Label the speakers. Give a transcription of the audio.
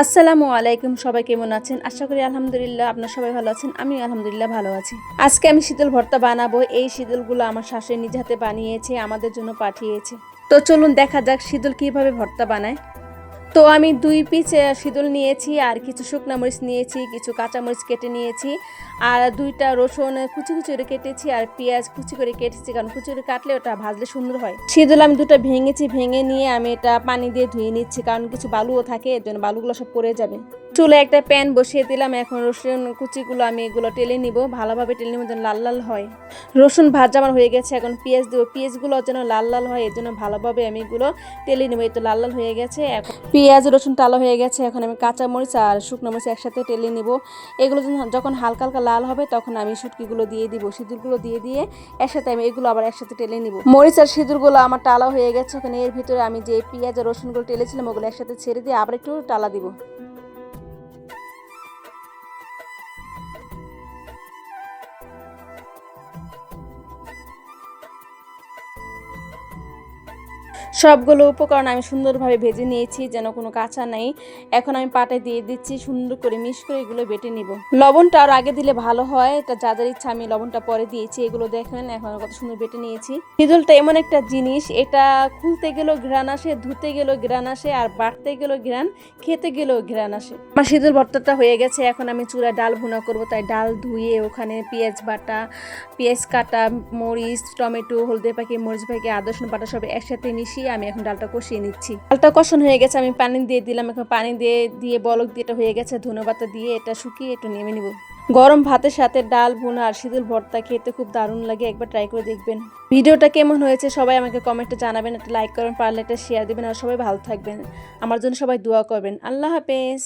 Speaker 1: আসসালামু আলাইকুম, সবাই কেমন আছেন? আশা করি আলহামদুলিল্লাহ আপনারা সবাই ভালো আছেন। আমি আলহামদুলিল্লাহ ভালো আছি। আজকে আমি শীতল ভর্তা বানাবো। এই শীতলগুলো আমার শাশুড়ি নিজ হাতে বানিয়েছে, আমাদের জন্য পাঠিয়েছে। তো চলুন দেখা যাক শীতল কিভাবে ভর্তা বানায়। তো আমি 2 পিস শীতল নিয়েছি, আর কিছু শুকনা মরিচ নিয়েছি, কিছু কাঁচা মরিচ কেটে নিয়েছি, আর 2টা রসুন কুচি কুচি করে কেটেছি, আর পেঁয়াজ কুচি করে কেটেছি, কারণ কুচি করে কাটলে ওটা ভাজলে সুন্দর হয়। শীতল আমি 2টা ভেঙেছি, ভেঙে নিয়ে আমি এটা পানি দিয়ে ধুয়ে নিচ্ছি, কারণ কিছু বালুও থাকে, এর জন্য বালুগুলো সব পড়ে যাবে। চুলে একটা প্যান বসিয়ে দিলাম। এখন রসুন কুচিগুলো আমি এগুলো টেলে নিব, ভালোভাবে টেলে নিব যেন লাল লাল হয়। রসুন ভাজা আমার হয়ে গেছে, এখন পেঁয়াজ দেবো। পেঁয়াজগুলো যেন লাল লাল হয়, এর জন্য ভালোভাবে আমি এগুলো টেলে নেবো। এই তো লাল লাল হয়ে গেছে। এখন পেঁয়াজ রসুন টালা হয়ে গেছে, এখন আমি কাঁচা মরিচ আর শুকনো মরিচ একসাথে টেলে নিব। এগুলো যখন হালকা হালকা লাল হবে তখন আমি শুটকিগুলো দিয়ে দিব, সিঁদুরগুলো দিয়ে একসাথে আমি এগুলো আবার একসাথে টেলে নিব। মরিচ আর সিঁদুরগুলো আমার টালা হয়ে গেছে। এখন এর ভিতরে আমি যে পেঁয়াজ আর রসুনগুলো টেলেছিলাম ওগুলো একসাথে ছেড়ে দিয়ে আবার একটু টালা দিব। সবগুলো উপকরণ আমি সুন্দরভাবে ভেজে নিয়েছি, যেন কোনো কাঁচা নাই। এখন আমি পাটায় দিয়ে দিচ্ছি, সুন্দর করে মিক্স করে এগুলো বেটে নিব। লবণটা আর আগে দিলে ভালো হয়, এটা যাদের ইচ্ছা। আমি লবণটা পরে দিয়েছি। এগুলো দেখেন এখন কত সুন্দর বেটে নিয়েছি। শীতলটা এমন একটা জিনিস, এটা খুলতে গেলেও ঘ্রাণ আসে, ধুতে গেলেও ঘ্রাণ আসে, আর বাটতে গেলেও ঘ্রাণ, খেতে গেলেও ঘ্রাণ আসে। আমার শীতল ভর্তাটা হয়ে গেছে। এখন আমি চুলায় ডাল ভুনা করব, তাই ডাল ধুয়ে ওখানে পেঁয়াজ বাটা, পেঁয়াজ কাটা, মরিচ, টমেটো, হলদে পাখি, মরিচ পাখি, আদা রসুন বাটা সব একসাথে মিশিয়ে আমি এখন ডালটা কষিয়ে নিচ্ছি। ডালটা কষানো হয়ে গেছে, আমি পানি দিয়ে দিলাম। এখন পানি দিয়ে বলক দিয়ে এটা হয়ে গেছে। ধনেপাতা দিয়ে এটা শুকিয়ে একটু নেমে নিব। গরম ভাতের সাথে ডাল ভুনা আর শীতল ভর্তা খেতে খুব দারুণ লাগে, একবার ট্রাই করে দেখবেন। ভিডিওটা কেমন হয়েছে সবাই আমাকে কমেন্টে জানাবেন, একটা লাইক করবেন, পারলে একটা শেয়ার দেবেন, আর সবাই ভালো থাকবেন। আমার জন্য সবাই দোয়া করবেন। আল্লাহ হাফেজ।